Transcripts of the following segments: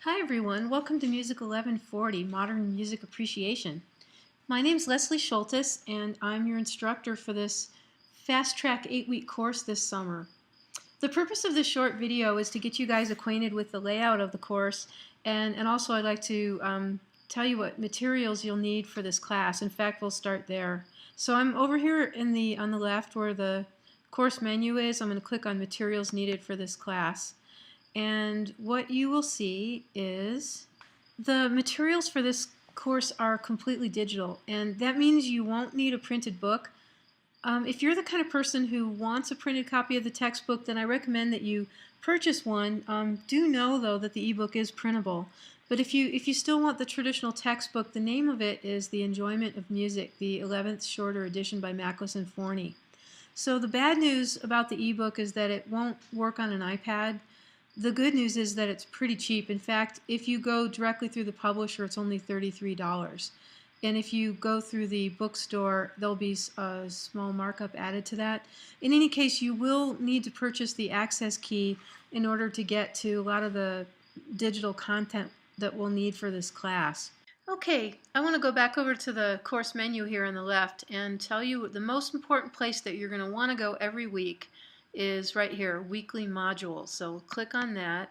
Hi everyone, welcome to Music 1140, Modern Music Appreciation. My name is Leslie Schultes and I'm your instructor for this Fast Track 8-week course this summer. The purpose of this short video is to get you guys acquainted with the layout of the course and also I'd like to tell you what materials you'll need for this class. In fact, we'll start there. So I'm over here on the left where the course menu is. I'm going to click on materials needed for this class. And what you will see is the materials for this course are completely digital, and that means you won't need a printed book. If you're the kind of person who wants a printed copy of the textbook, then I recommend that you purchase one. Do know though that the ebook is printable. But if you still want the traditional textbook, the name of it is The Enjoyment of Music, the 11th shorter edition by Mackless and Forney. So the bad news about the ebook is that it won't work on an iPad. The good news is that it's pretty cheap. In fact, if you go directly through the publisher, it's only $33. And if you go through the bookstore, there'll be a small markup added to that. In any case, you will need to purchase the access key in order to get to a lot of the digital content that we'll need for this class. Okay, I want to go back over to the course menu here on the left and tell you the most important place that you're going to want to go every week is right here, weekly modules. So we'll click on that.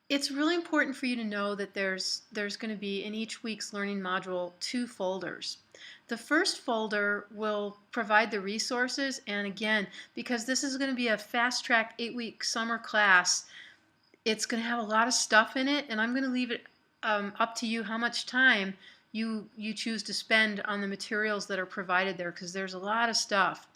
It's really important for you to know that there's going to be in each week's learning module 2 folders. The first folder will provide the resources, and again, because this is going to be a fast track 8-week summer class, it's going to have a lot of stuff in it, and I'm going to leave it up to you how much time you choose to spend on the materials that are provided there, because there's a lot of stuff.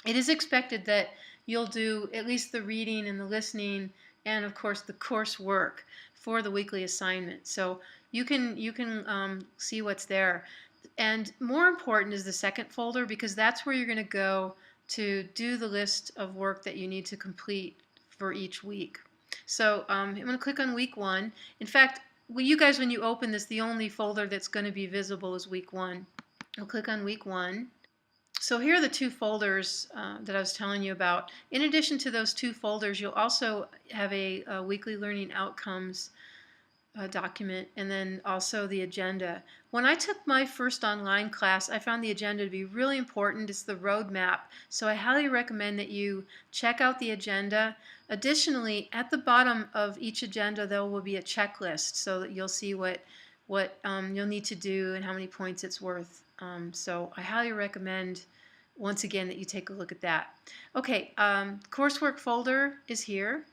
It is expected that you'll do at least the reading and the listening and of course the coursework for the weekly assignment. So you can see what's there. And more important is the second folder, because that's where you're going to go to do the list of work that you need to complete for each week. So I'm going to click on week 1. In fact, you guys, when you open this, the only folder that's going to be visible is week 1. I'll click on week 1. So here are the 2 folders that I was telling you about. In addition to those 2 folders, you'll also have a weekly learning outcomes document, and then also the agenda. When I took my first online class, I found the agenda to be really important. It's the roadmap, so I highly recommend that you check out the agenda. Additionally, at the bottom of each agenda there will be a checklist, so that you'll see what you'll need to do and how many points it's worth. So I highly recommend, once again, that you take a look at that. Okay, coursework folder is here.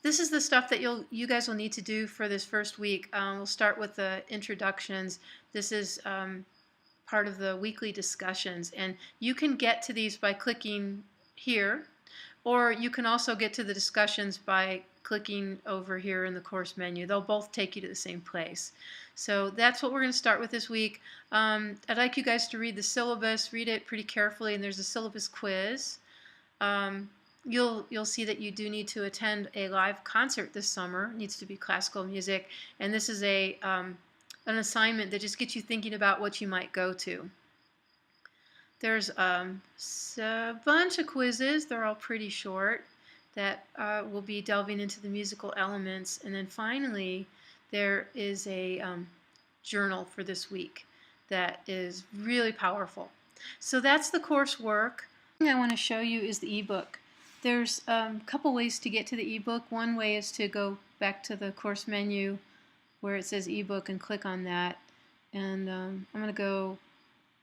This is the stuff that you guys will need to do for this first week. We'll start with the introductions. This is part of the weekly discussions, and you can get to these by clicking here, or you can also get to the discussions by clicking over here in the course menu. They'll both take you to the same place. So that's what we're going to start with this week. I'd like you guys to read the syllabus, read it pretty carefully, and there's a syllabus quiz. You'll see that you do need to attend a live concert this summer. It needs to be classical music, and this is an assignment that just gets you thinking about what you might go to. There's a bunch of quizzes. They're all pretty short that will be delving into the musical elements, and then finally there is a journal for this week that is really powerful. So that's the coursework. The thing I want to show you is the ebook. There's a couple ways to get to the ebook. One way is to go back to the course menu where it says ebook and click on that. And I'm going to go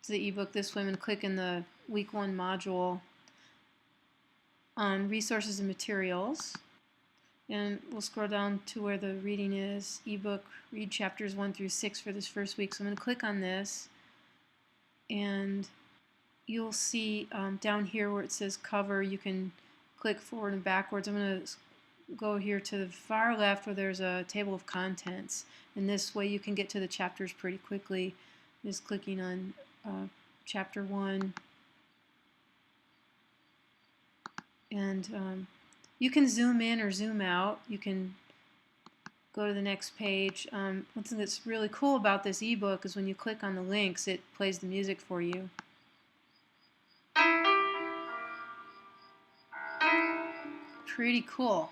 to the ebook this way. I'm going to click in the week 1 module on resources and materials. And we'll scroll down to where the reading is. Ebook, read chapters 1 through 6 for this first week. So I'm going to click on this. And you'll see down here where it says cover, you can click forward and backwards. I'm going to go here to the far left where there's a table of contents, and this way you can get to the chapters pretty quickly. Just clicking on chapter 1, and you can zoom in or zoom out. You can go to the next page. One thing that's really cool about this ebook is when you click on the links, it plays the music for you. pretty cool.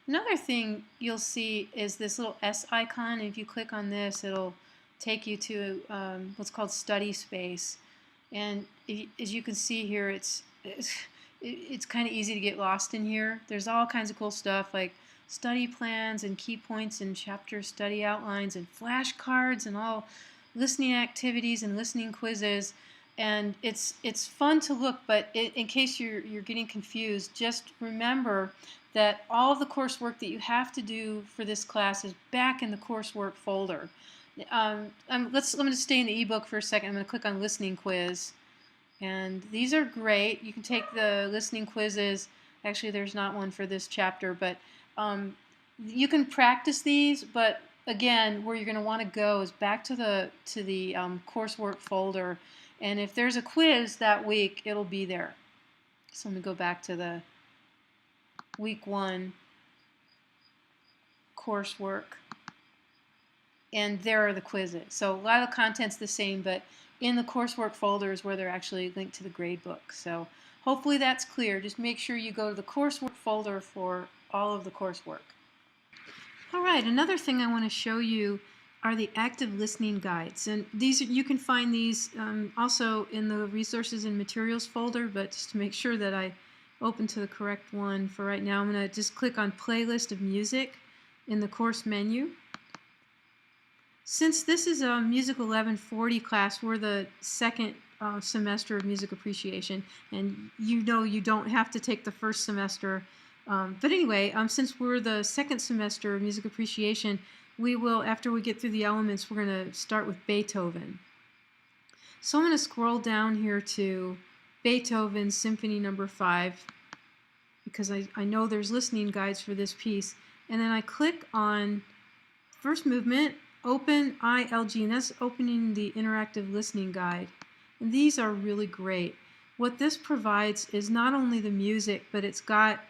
Another thing you'll see is this little S icon. If you click on this, it'll take you to what's called Study Space. And as you can see here, it's kind of easy to get lost in here. There's all kinds of cool stuff like study plans and key points and chapter study outlines and flashcards and all listening activities and listening quizzes. And it's fun to look, but in case you're getting confused, just remember that all of the coursework that you have to do for this class is back in the coursework folder. Let me just stay in the ebook for a second. I'm going to click on listening quiz, and these are great. You can take the listening quizzes. Actually, there's not one for this chapter, but you can practice these. But again, where you're going to want to go is back to the coursework folder. And if there's a quiz that week, it'll be there. So let me go back to the week 1 coursework. And there are the quizzes. So a lot of the content's the same, but in the coursework folder is where they're actually linked to the grade book. So hopefully that's clear. Just make sure you go to the coursework folder for all of the coursework. All right, another thing I want to show you are the active listening guides, and you can find these also in the resources and materials folder, but just to make sure that I open to the correct one for right now, I'm going to just click on playlist of music in the course menu. Since this is a Music 1140 class, we're the second semester of music appreciation, and you know you don't have to take the first semester. But anyway, since we're the second semester of music appreciation, we will, after we get through the elements, we're going to start with Beethoven. So I'm going to scroll down here to Beethoven Symphony No. 5 because I know there's listening guides for this piece. And then I click on first movement, open ILG, and that's opening the interactive listening guide. And these are really great. What this provides is not only the music, but it's got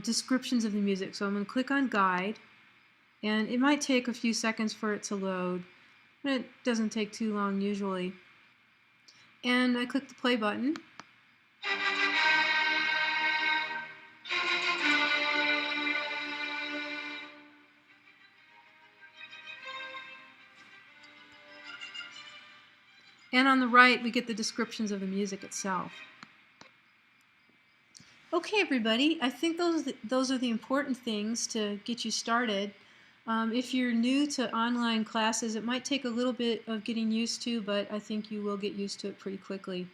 descriptions of the music. So I'm going to click on guide. And it might take a few seconds for it to load, but it doesn't take too long usually. And I click the play button. And on the right, we get the descriptions of the music itself. Okay, everybody, I think those are the important things to get you started. If you're new to online classes, it might take a little bit of getting used to, but I think you will get used to it pretty quickly.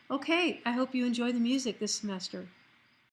Okay, I hope you enjoy the music this semester.